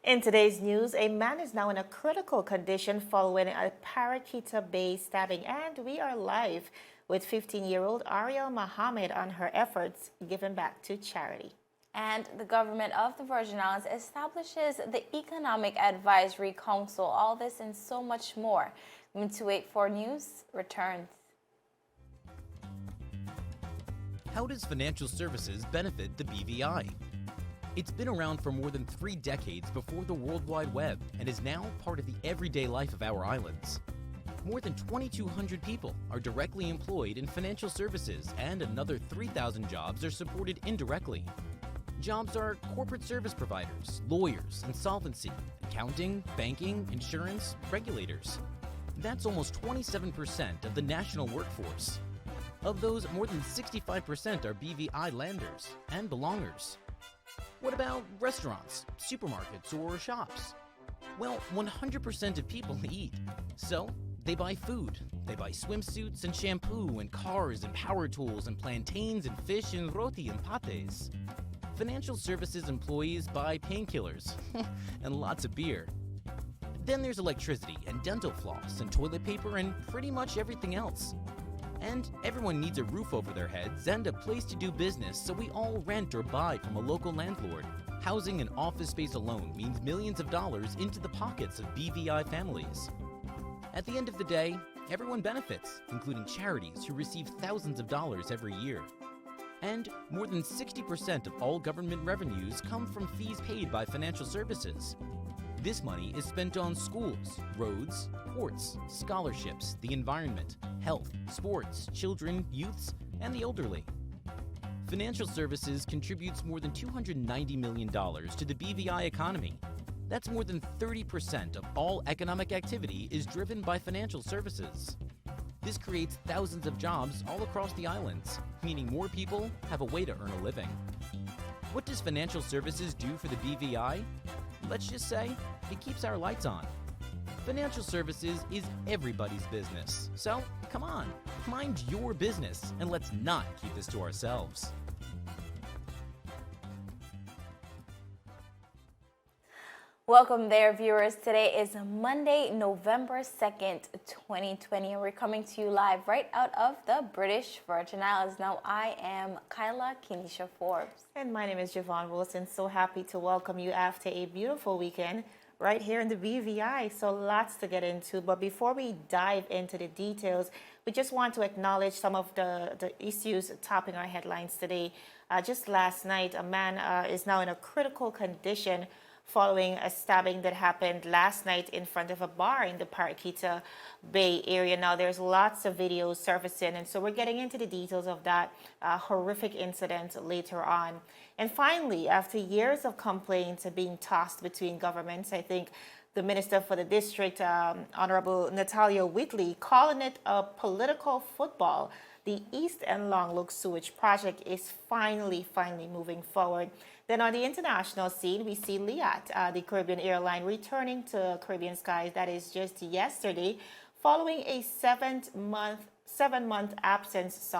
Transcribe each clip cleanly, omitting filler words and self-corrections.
In today's news, a man is now in a critical condition following a Paraquita Bay stabbing, and we are live with 15-year-old Ariel Mohamad on her efforts giving back to charity. And the government of the Virgin Islands establishes the Economic Advisory Council. All this and so much more. 284 News returns. How does financial services benefit the BVI? It's been around for more than 3 decades before the World Wide Web and is now part of the everyday life of our islands. More than 2,200 people are directly employed in financial services, and another 3,000 jobs are supported indirectly. Jobs are corporate service providers, lawyers, insolvency, accounting, banking, insurance, regulators. That's almost 27% of the national workforce. Of those, more than 65% are BVI landers and belongers. What about restaurants, supermarkets, or shops? Well, 100% of people eat. So, they buy food. They buy swimsuits and shampoo and cars and power tools and plantains and fish and roti and pates. Financial services employees buy painkillers and lots of beer. Then there's electricity and dental floss and toilet paper and pretty much everything else. And everyone needs a roof over their heads and a place to do business, so we all rent or buy from a local landlord. Housing and office space alone means millions of dollars into the pockets of BVI families. At the end of the day, everyone benefits, including charities who receive thousands of dollars every year. And more than 60% of all government revenues come from fees paid by financial services. This money is spent on schools, roads, ports, scholarships, the environment, health, sports, children, youths, and the elderly. Financial services contributes more than $290 million to the BVI economy. That's more than 30% of all economic activity is driven by financial services. This creates thousands of jobs all across the islands, meaning more people have a way to earn a living. What does financial services do for the BVI? Let's just say, it keeps our lights on. Financial services is everybody's business. So, come on, mind your business, and let's not keep this to ourselves. Welcome there, viewers. Today is Monday, November 2nd, 2020, and we're coming to you live right out of the British Virgin Islands. Now, I am Kyla Kenesha Forbes. And my name is Javon Wilson. So happy to welcome you after a beautiful weekend right here in the BVI. So lots to get into. But before we dive into the details, we just want to acknowledge some of the issues topping our headlines today. Just last night, a man is now in a critical condition following a stabbing that happened last night in front of a bar in the Paraquita Bay area. Now, there's lots of videos surfacing, and so we're getting into the details of that horrific incident later on. And finally, after years of complaints being tossed between governments, I think the Minister for the District, Honorable Natalia Whitley, calling it a political football. The East and Long Look Sewage Project is finally moving forward. Then on the international scene, we see LIAT, the Caribbean airline, returning to Caribbean skies. That is just yesterday, following a 7-month absence.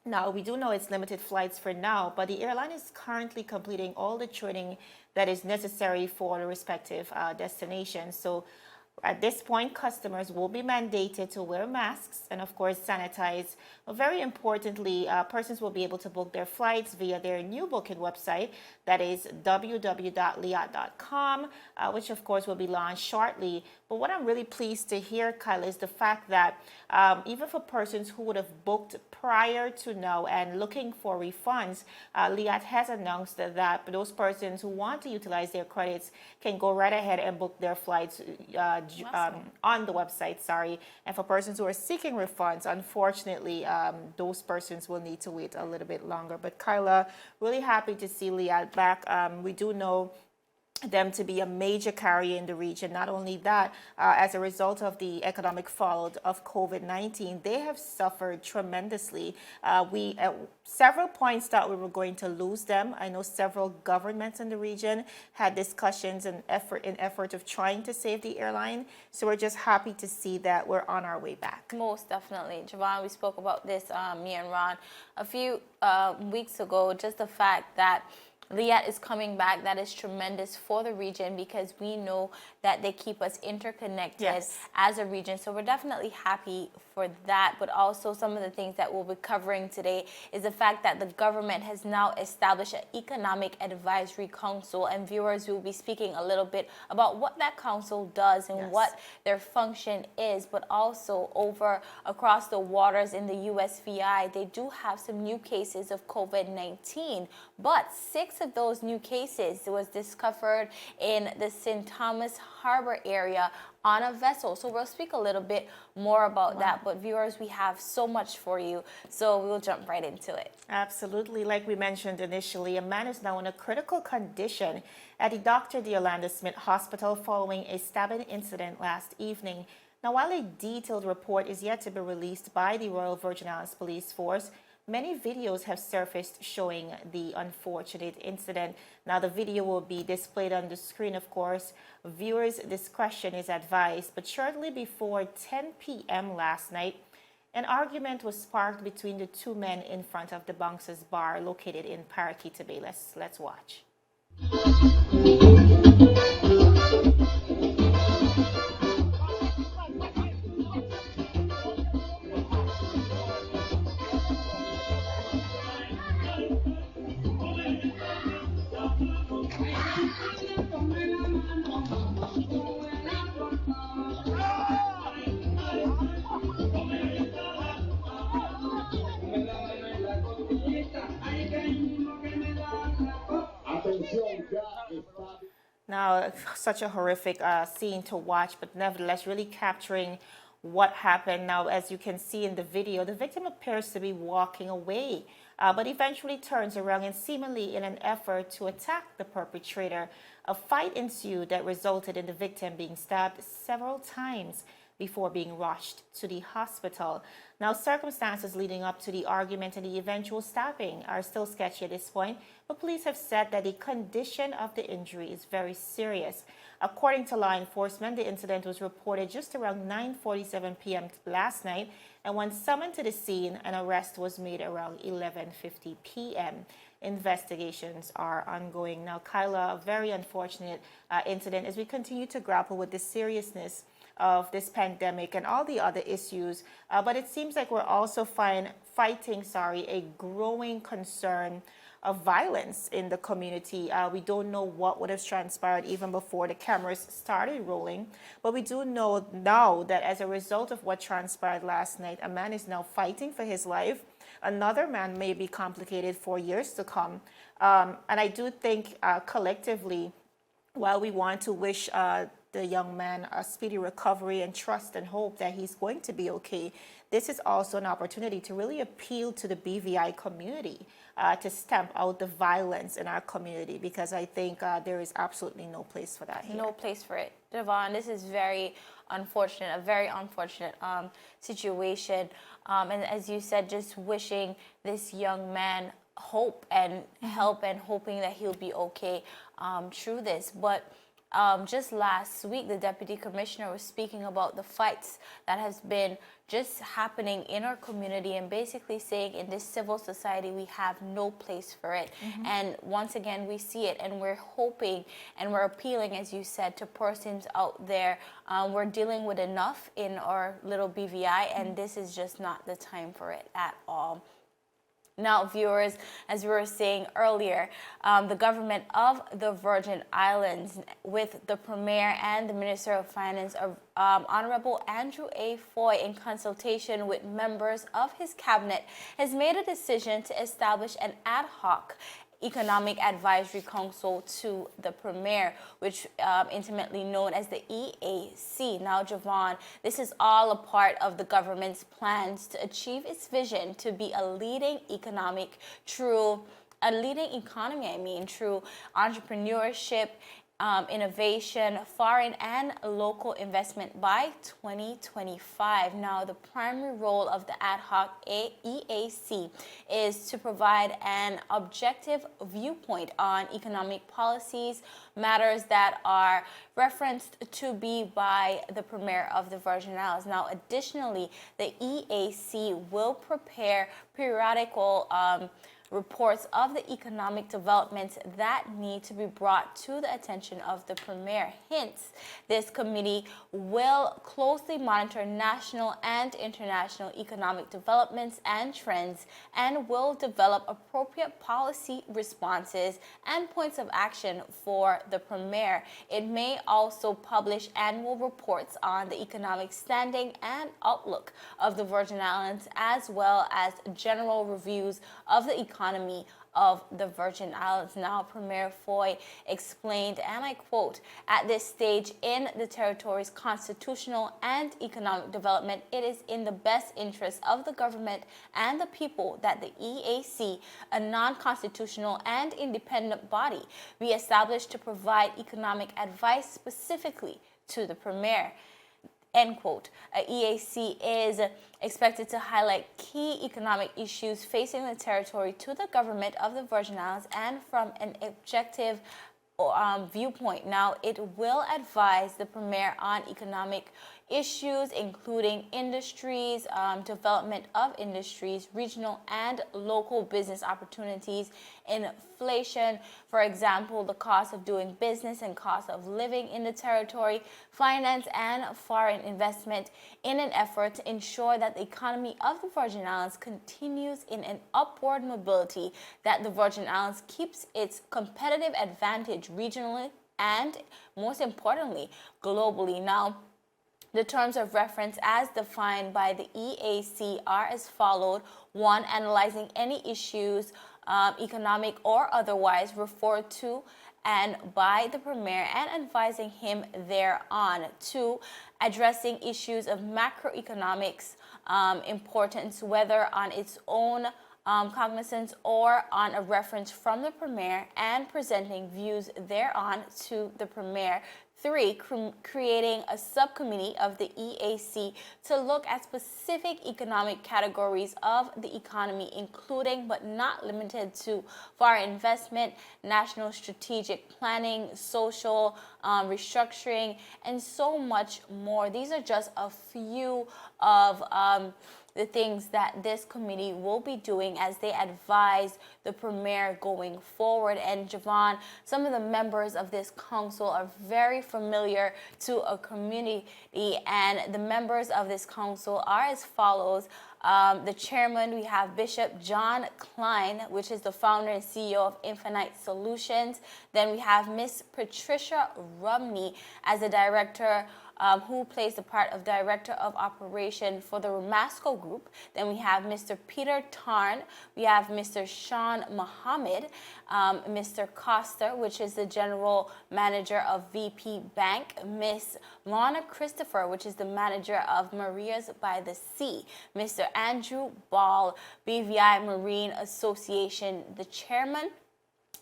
Now, we do know it's limited flights for now, but the airline is currently completing all the training that is necessary for the respective destinations. So at this point, customers will be mandated to wear masks and, of course, sanitize. Very importantly, persons will be able to book their flights via their new booking website, that is www.liat.com, which, of course, will be launched shortly. But what I'm really pleased to hear, Kyle, is the fact that even for persons who would have booked prior to now and looking for refunds, LIAT has announced that those persons who want to utilize their credits can go right ahead and book their flights on the website, And for persons who are seeking refunds, unfortunately, those persons will need to wait a little bit longer. But Kyla, really happy to see LIAT back. We do know them to be a major carrier in the region. Not only that, as a result of the economic fallout of COVID-19, they have suffered tremendously. We at several points thought we were going to lose them. I know several governments in the region had discussions and effort of trying to save the airline. So we're just happy to see that we're on our way back. Most definitely. Javon, we spoke about this, me and Ron, a few weeks ago, just the fact that LIAT is coming back. That is tremendous for the region because we know that they keep us interconnected as a region. So we're definitely happy for that. But also some of the things that we'll be covering today is the fact that the government has now established an Economic Advisory Council, and viewers will be speaking a little bit about what that council does and what their function is. But also over across the waters in the USVI, they do have some new cases of COVID-19, but 6 of those new cases was discovered in the St. Thomas Harbour area on a vessel. So we'll speak a little bit more about that. But viewers, we have so much for you, so we'll jump right into it. Absolutely. Like we mentioned initially, a man is now in a critical condition at the Dr. Deolanda Smith Hospital following a stabbing incident last evening. Now, while a detailed report is yet to be released by the Royal Virgin Islands Police Force, many videos have surfaced showing the unfortunate incident. Now, the video will be displayed on the screen, of course. Viewers' discretion is advised. But shortly before 10 p.m. last night, an argument was sparked between the 2 men in front of the Bouncers Bar located in Paraquita Bay. Let's watch. Now, such a horrific scene to watch, but nevertheless really capturing what happened. Now, as you can see in the video, the victim appears to be walking away, but eventually turns around and seemingly in an effort to attack the perpetrator. A fight ensued that resulted in the victim being stabbed several times before being rushed to the hospital. Now, circumstances leading up to the argument and the eventual stabbing are still sketchy at this point, but police have said that the condition of the injury is very serious. According to law enforcement, the incident was reported just around 9:47 p.m. last night, and when summoned to the scene, an arrest was made around 11:50 p.m. Investigations are ongoing. Now, Kyla, a very unfortunate incident as we continue to grapple with the seriousness of this pandemic and all the other issues, but it seems like we're also fighting a growing concern of violence in the community. We don't know what would have transpired even before the cameras started rolling, but we do know now that as a result of what transpired last night, a man is now fighting for his life. Another man may be complicated for years to come. And I do think collectively, while we want to wish the young man a speedy recovery and trust and hope that he's going to be okay, this is also an opportunity to really appeal to the BVI community to stamp out the violence in our community, because I think there is absolutely no place for that here. No place for it. Devon, this is very unfortunate, a very unfortunate situation. And as you said, just wishing this young man hope and help and hoping that he'll be okay through this. But just last week, the Deputy Commissioner was speaking about the fights that has been just happening in our community and basically saying in this civil society, we have no place for it. And once again, we see it and we're hoping and we're appealing, as you said, to persons out there. We're dealing with enough in our little BVI, and this is just not the time for it at all. Now, viewers, as we were saying earlier, the government of the Virgin Islands, with the Premier and the Minister of Finance, Honorable Andrew A. Foy, in consultation with members of his cabinet, has made a decision to establish an ad hoc Economic Advisory Council to the Premier, which intimately known as the EAC. Now, Javon, this is all a part of the government's plans to achieve its vision to be a leading economy through entrepreneurship, innovation, foreign and local investment by 2025. Now, the primary role of the ad hoc EAC is to provide an objective viewpoint on economic policies, matters that are referenced to be by the Premier of the Virgin Islands. Now, additionally, the EAC will prepare periodical reports of the economic developments that need to be brought to the attention of the Premier. Hence, this committee will closely monitor national and international economic developments and trends and will develop appropriate policy responses and points of action for the Premier. It may also publish annual reports on the economic standing and outlook of the Virgin Islands, as well as general reviews of the economy of the Virgin Islands. Now, Premier Foy explained, and I quote, "At this stage in the territory's constitutional and economic development, it is in the best interest of the government and the people that the EAC, a non-constitutional and independent body, be established to provide economic advice specifically to the Premier." End quote. EAC is expected to highlight key economic issues facing the territory to the government of the Virgin Islands and from an objective viewpoint. Now, it will advise the Premier on economic issues, including industries, development of industries, regional and local business opportunities, inflation, for example, the cost of doing business and cost of living in the territory, finance and foreign investment, in an effort to ensure that the economy of the Virgin Islands continues in an upward mobility, that the Virgin Islands keeps its competitive advantage regionally and, most importantly, globally. Now, the terms of reference as defined by the EAC are as followed. 1, analyzing any issues, economic or otherwise, referred to and by the Premier and advising him thereon. 2, addressing issues of macroeconomics importance, whether on its own cognizance or on a reference from the Premier, and presenting views thereon to the Premier. 3, creating a subcommittee of the EAC to look at specific economic categories of the economy, including but not limited to foreign investment, national strategic planning, social restructuring, and so much more. These are just a few of the things that this committee will be doing as they advise the Premier going forward. And Javon, some of the members of this council are very familiar to a community, and the members of this council are as follows. The chairman, we have Bishop John Klein, which is the founder and CEO of Infinite Solutions. Then we have Miss Patricia Rumney as the director, who plays the part of Director of Operation for the Ramasco Group. Then we have Mr. Peter Tarn. We have Mr. Sean Mohamad, Mr. Costa, which is the General Manager of VP Bank, Miss Lana Christopher, which is the Manager of Marias by the Sea, Mr. Andrew Ball, BVI Marine Association, the Chairman.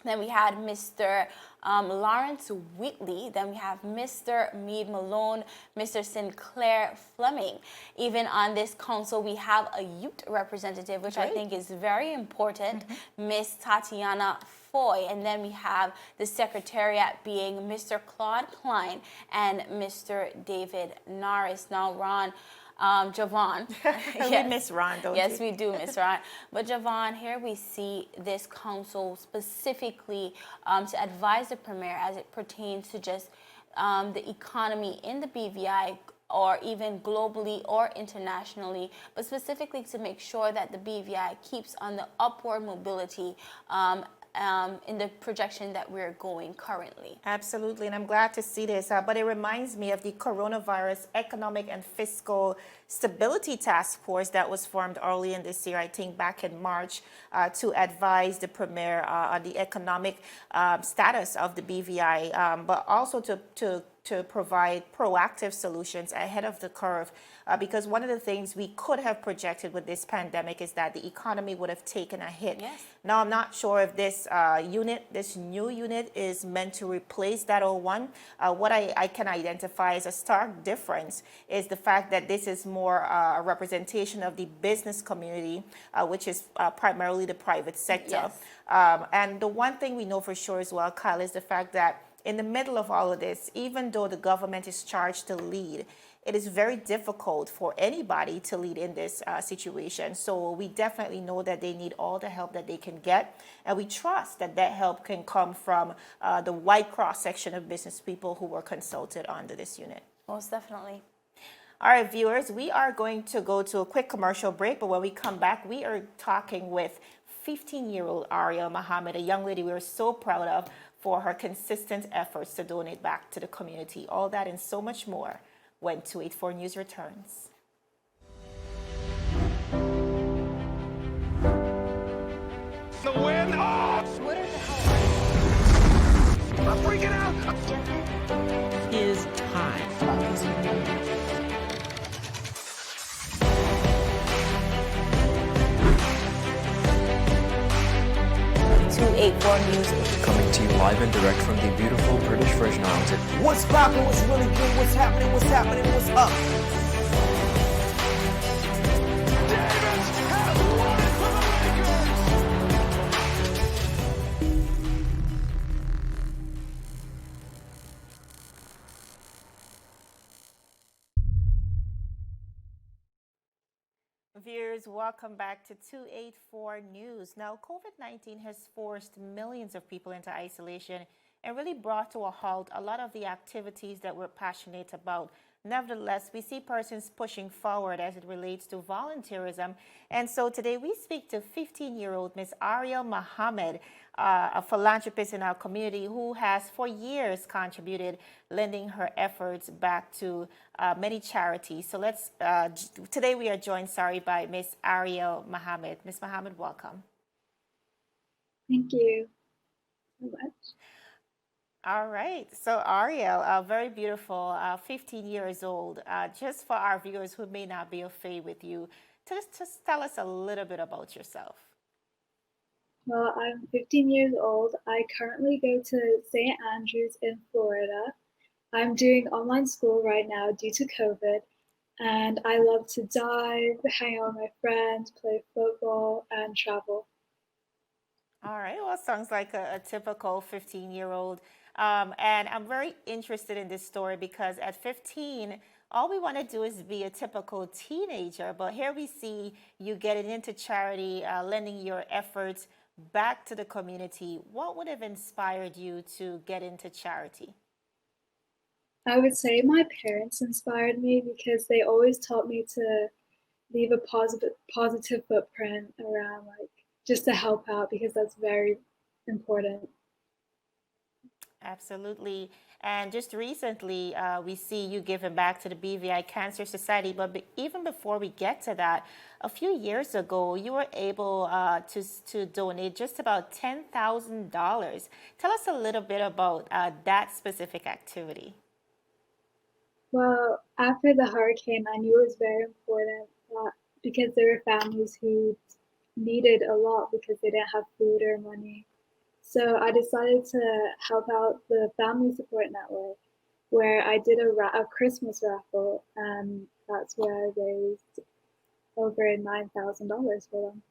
Then we had Mr. Lawrence Whitley. Then we have Mr. Meade Malone, Mr. Sinclair Fleming. Even on this council, we have a youth representative, which I think is very important, Miss Tatiana Foy. And then we have the secretariat being Mr. Claude Klein and Mr. David Norris. Now, Ron, Javon. Yes. We miss Ron, don't Yes, you? we do miss Ron. But Javon, here we see this council specifically to advise the Premier as it pertains to just the economy in the BVI, or even globally or internationally, but specifically to make sure that the BVI keeps on the upward mobility in the projection that we're going currently. Absolutely, and I'm glad to see this, but it reminds me of the Coronavirus Economic and Fiscal Stability Task Force that was formed early in this year, I think back in March, to advise the Premier on the economic status of the BVI, but also to provide proactive solutions ahead of the curve. Because one of the things we could have projected with this pandemic is that the economy would have taken a hit. Yes. Now, I'm not sure if this this new unit is meant to replace that old one. What I can identify as a stark difference is the fact that this is more a representation of the business community, which is primarily the private sector. Yes. And the one thing we know for sure as well, Kyle, is the fact that in the middle of all of this, even though the government is charged to lead, it is very difficult for anybody to lead in this situation. So we definitely know that they need all the help that they can get. And we trust that that help can come from the wide cross section of business people who were consulted under this unit. Most definitely. All right, viewers, we are going to go to a quick commercial break, but when we come back, we are talking with 15-year-old Ariel Mohamad, a young lady we are so proud of for her consistent efforts to donate back to the community. All that and so much more when 284 News returns. The win! Oh! What are the hell? I'm freaking out! Is time. 284 News. Coming to you live and direct from the beautiful British Virgin Islands. What's poppin', what's really good, what's happening, what's up? Davis has won it for the Lakers! Viewers, welcome back to 284 News. Now, COVID-19 has forced millions of people into isolation and really brought to a halt a lot of the activities that we're passionate about. Nevertheless, we see persons pushing forward as it relates to volunteerism. And so today we speak to 15-year-old Miss Ariel Mohamad, a philanthropist in our community who has for years contributed, lending her efforts back to many charities. So today we are joined, by Miss Ariel Mohamad. Miss Mohamad, welcome. Thank you so much. All right. So Ariel, very beautiful, 15 years old. Just for our viewers who may not be familiar with you, just tell us a little bit about yourself. Well, I'm 15 years old. I currently go to St. Andrews in Florida. I'm doing online school right now due to COVID, and I love to dive, hang out with my friends, play football, and travel. All right. Well, sounds like a typical 15-year-old. And I'm very interested in this story because at 15, all we want to do is be a typical teenager. But here we see you getting into charity, lending your efforts back to the community. What would have inspired you to get into charity? I would say my parents inspired me because they always taught me to leave a positive footprint around, like, just to help out because that's very important. Absolutely. And just recently, we see you giving back to the BVI Cancer Society. But even before we get to that, a few years ago, you were able to donate just about $10,000. Tell us a little bit about that specific activity. Well, after the hurricane, I knew it was very important because there were families who needed a lot because they didn't have food or money. So I decided to help out the Family Support Network, where I did a Christmas raffle, and that's where I raised over $9,000 for them.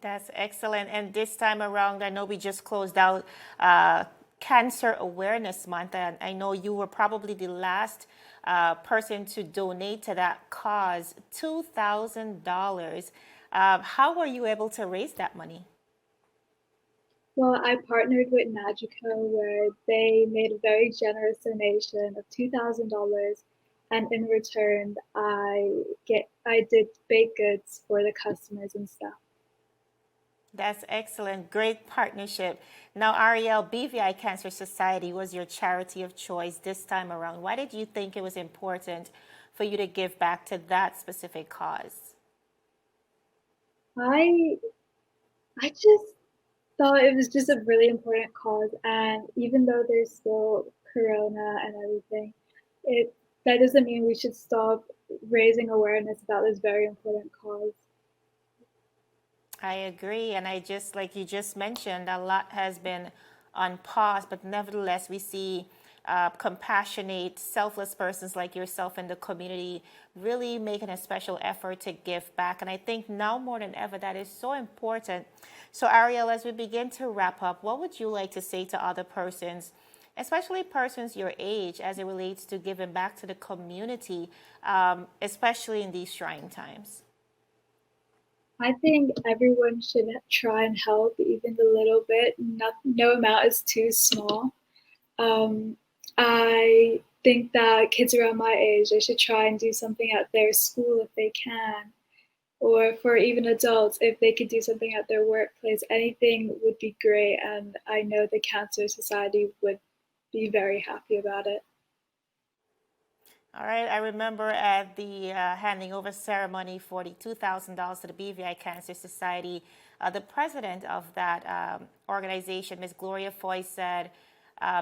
That's excellent. And this time around, I know we just closed out Cancer Awareness Month, and I know you were probably the last person to donate to that cause, $2,000. How were you able to raise that money? Well, I partnered with Magico, where they made a very generous donation of $2,000, and in return, I did baked goods for the customers and stuff. That's excellent. Great partnership. Now, Ariel, BVI Cancer Society was your charity of choice this time around. Why did you think it was important for you to give back to that specific cause? I just thought it was just a really important cause, and even though there's still corona and everything, that doesn't mean we should stop raising awareness about this very important cause. I agree, and I just, like you just mentioned, a lot has been on pause, but nevertheless, we see compassionate, selfless persons like yourself in the community really making a special effort to give back. And I think now more than ever, that is so important. So Ariel, as we begin to wrap up, what would you like to say to other persons especially persons your age, as it relates to giving back to the community, especially in these trying times? I think everyone should try and help, even a little bit. No amount is too small. I think that kids around my age, they should try and do something at their school if they can, or for even adults, if they could do something at their workplace. Anything would be great, and I know the Cancer Society would be very happy about it. All right, I remember at the handing over ceremony for the $2,000 to the BVI Cancer Society, the president of that organization, Ms. Gloria Foy, said,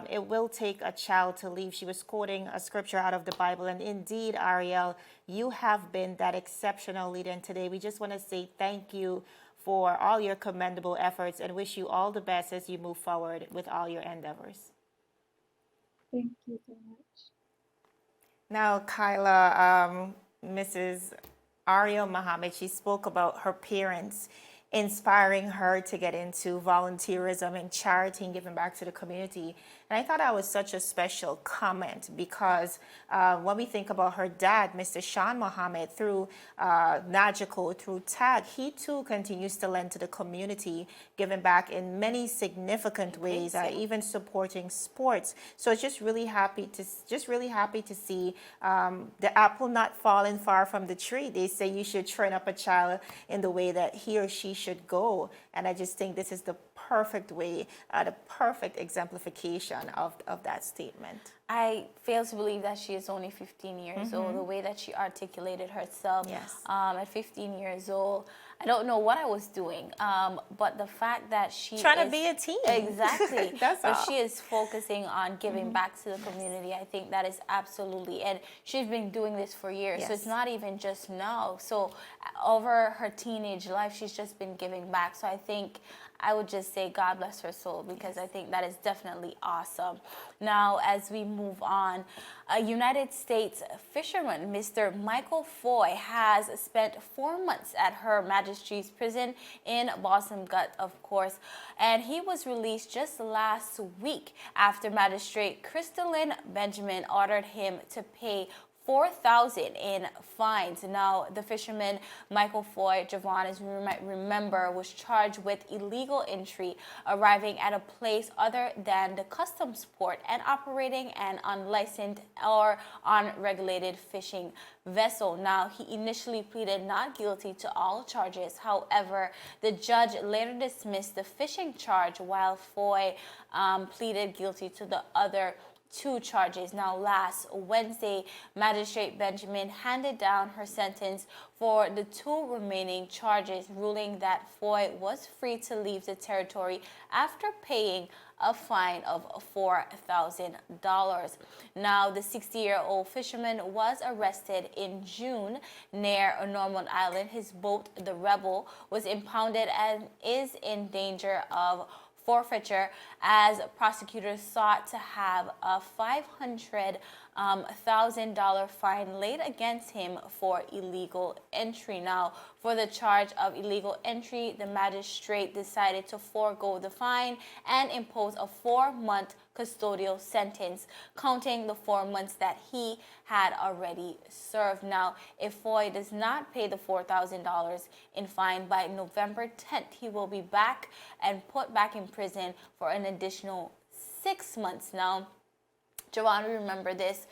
it will take a child to leave. She was quoting a scripture out of the Bible. And indeed, Ariel, you have been that exceptional leader. And today we just want to say thank you for all your commendable efforts and wish you all the best as you move forward with all your endeavors. Thank you so much. Now, Kyla, Mrs. Ariel Mohamad, she spoke about her parents inspiring her to get into volunteerism and charity and giving back to the community. And I thought that was such a special comment because when we think about her dad, Mr. Sean Mohamad, through Nagico, through TAG, he too continues to lend to the community, giving back in many significant ways, even supporting sports. So it's just really happy to see the apple not falling far from the tree. They say you should train up a child in the way that he or she should go. And I just think this is the perfect way, the perfect exemplification of that statement. I fail to believe that she is only 15 years old. The way that she articulated herself at 15 years old, I don't know what I was doing, but the fact that she trying to be a teen. Exactly. That's all. She is focusing on giving back to the community. I think that is absolutely, and she's been doing this for years. So it's not even just now. So over her teenage life, she's just been giving back. So I think I would just say God bless her soul, because I think that is definitely awesome. Now, as we move on, a United States fisherman, Mr. Michael Foy, has spent 4 months at Her Majesty's Prison in Boston Gut, of course, and he was released just last week after Magistrate Crystalline Benjamin ordered him to pay $4,000 in fines. Now, the fisherman Michael Foy, Javon, as we might remember, was charged with illegal entry, arriving at a place other than the customs port, and operating an unlicensed or unregulated fishing vessel. Now, he initially pleaded not guilty to all charges. However, the judge later dismissed the fishing charge, while Foy pleaded guilty to the other 2 charges. Now, last Wednesday, Magistrate Benjamin handed down her sentence for the 2 remaining charges, ruling that Foy was free to leave the territory after paying a fine of $4,000. Now, the 60-year-old fisherman was arrested in June near Norman Island. His boat, the Rebel, was impounded and is in danger of forfeiture, as prosecutors sought to have a $500,000 fine laid against him for illegal entry. Now, for the charge of illegal entry, the magistrate decided to forego the fine and impose a 4-month custodial sentence, counting the 4 months that he had already served. Now, if Foy does not pay the $4,000 in fine by November 10th, he will be back and put back in prison for an additional 6 months. Now, Joanne, we remember this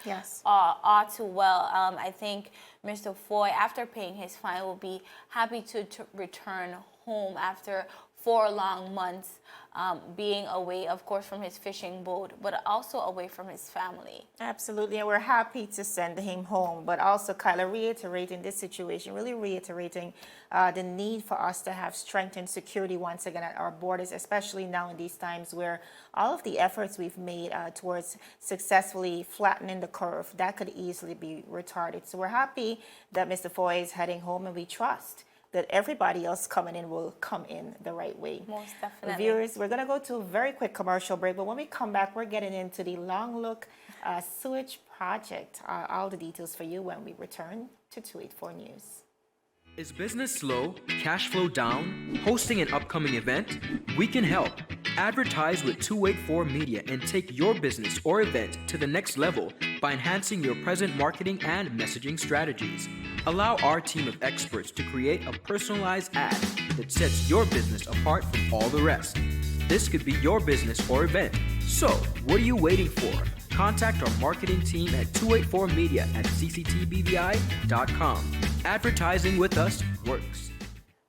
all too well. I think Mr. Foy, after paying his fine, will be happy to return home after 4 long months being away, of course, from his fishing boat, but also away from his family. Absolutely, and we're happy to send him home, but also, Kyla, reiterating this situation, really reiterating the need for us to have strength and security once again at our borders, especially now in these times where all of the efforts we've made towards successfully flattening the curve, that could easily be retarded. So we're happy that Mr. Foy is heading home, and we trust that everybody else coming in will come in the right way. Most definitely. Viewers, we're going to go to a very quick commercial break, but when we come back, we're getting into the Long Look sewage project. All the details for you when we return to 284 News. Is business slow, cash flow down, hosting an upcoming event? We can help. Advertise with 284 Media and take your business or event to the next level by enhancing your present marketing and messaging strategies. Allow our team of experts to create a personalized ad that sets your business apart from all the rest. This could be your business or event. So, what are you waiting for? Contact our marketing team at 284media@cctbvi.com. Advertising with us works.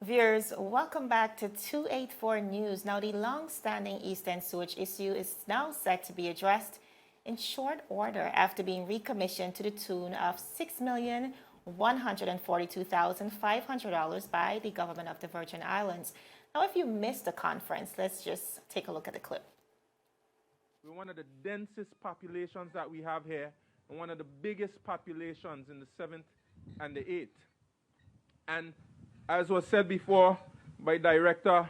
Viewers, welcome back to 284 News. Now, the long-standing East End sewage issue is now set to be addressed in short order after being recommissioned to the tune of $6,142,500 by the government of the Virgin Islands. Now, if you missed the conference, let's just take a look at the clip. We're one of the densest populations that we have here, and one of the biggest populations in the 7th and the 8th. And as was said before by Director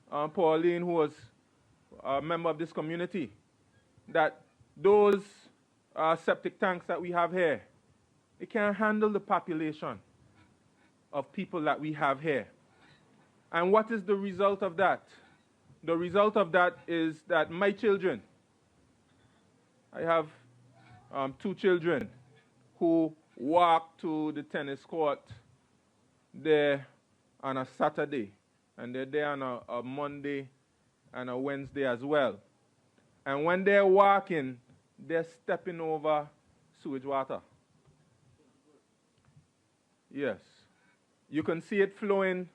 Pauline, who was a member of this community, that those septic tanks that we have here, they can't handle the population of people that we have here. And what is the result of that? The result of that is that my children, I have 2 children who walk to the tennis court there on a Saturday, and they're there on a Monday and a Wednesday as well. And when they're walking, they're stepping over sewage water. Yes. You can see it flowing,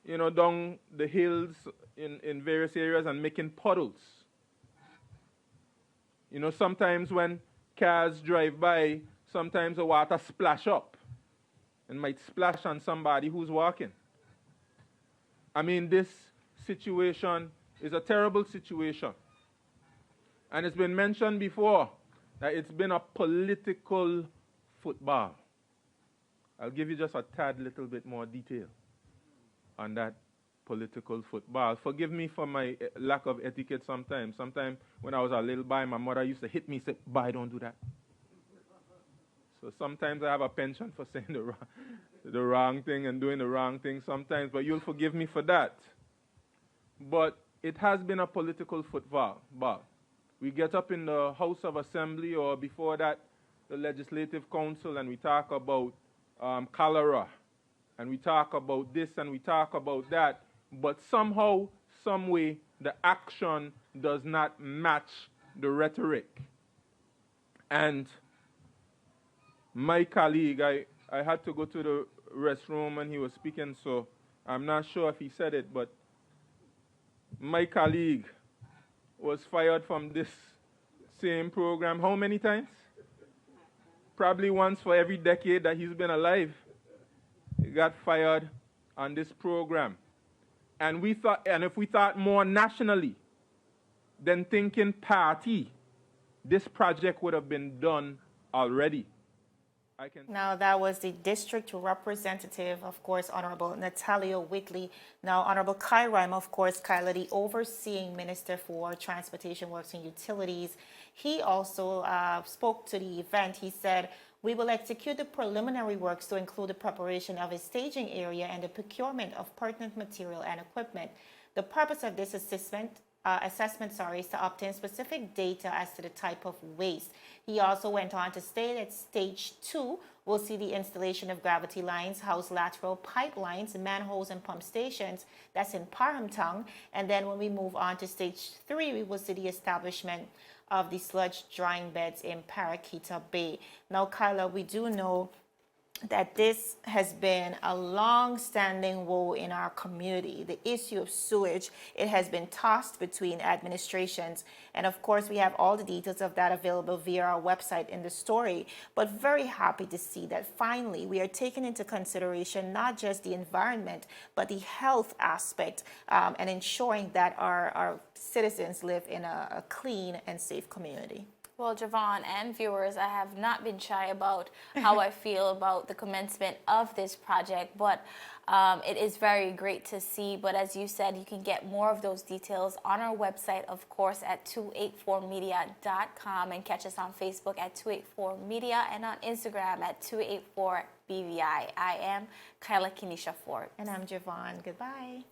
down the hills in various areas and making puddles. Sometimes when cars drive by, sometimes the water splash up and might splash on somebody who's walking. I mean, this situation is a terrible situation. And it's been mentioned before that it's been a political football. I'll give you just a tad little bit more detail on that political football. Forgive me for my lack of etiquette sometimes. Sometimes when I was a little boy, my mother used to hit me and say, "Boy, don't do that." So sometimes I have a penchant for saying the wrong thing and doing the wrong thing sometimes, but you'll forgive me for that. But it has been a political football. We get up in the House of Assembly or before that, the Legislative Council, and we talk about cholera, and we talk about this and we talk about that, but somehow, some way, the action does not match the rhetoric. And my colleague, I had to go to the restroom when he was speaking, so I'm not sure if he said it, but my colleague was fired from this same program how many times? Probably once for every decade that he's been alive. He got fired on this program. And if we thought more nationally than thinking party, this project would have been done already. Now, that was the district representative, of course, Honorable Natalia Whitley. Now, Honorable Kai Rime, of course, Kyla, the overseeing Minister for Transportation Works and Utilities. He also spoke to the event. He said, "We will execute the preliminary works to include the preparation of a staging area and the procurement of pertinent material and equipment. The purpose of this assessment is to obtain specific data as to the type of waste." He also went on to state that stage 2 will see the installation of gravity lines, house lateral pipelines, manholes, and pump stations. That's in Parhamtown. And then when we move on to stage 3, we will see the establishment of the sludge drying beds in Paraquita Bay. Now, Kyla, we do know that this has been a long-standing woe in our community. The issue of sewage, it has been tossed between administrations. And of course, we have all the details of that available via our website in the story. But very happy to see that finally we are taking into consideration not just the environment, but the health aspect and ensuring that our citizens live in a clean and safe community. Well, Javon and viewers, I have not been shy about how I feel about the commencement of this project, but it is very great to see. But as you said, you can get more of those details on our website, of course, at 284media.com, and catch us on Facebook at 284media and on Instagram at 284BVI. I am Kyla Kenesha Ford. And I'm Javon. Goodbye.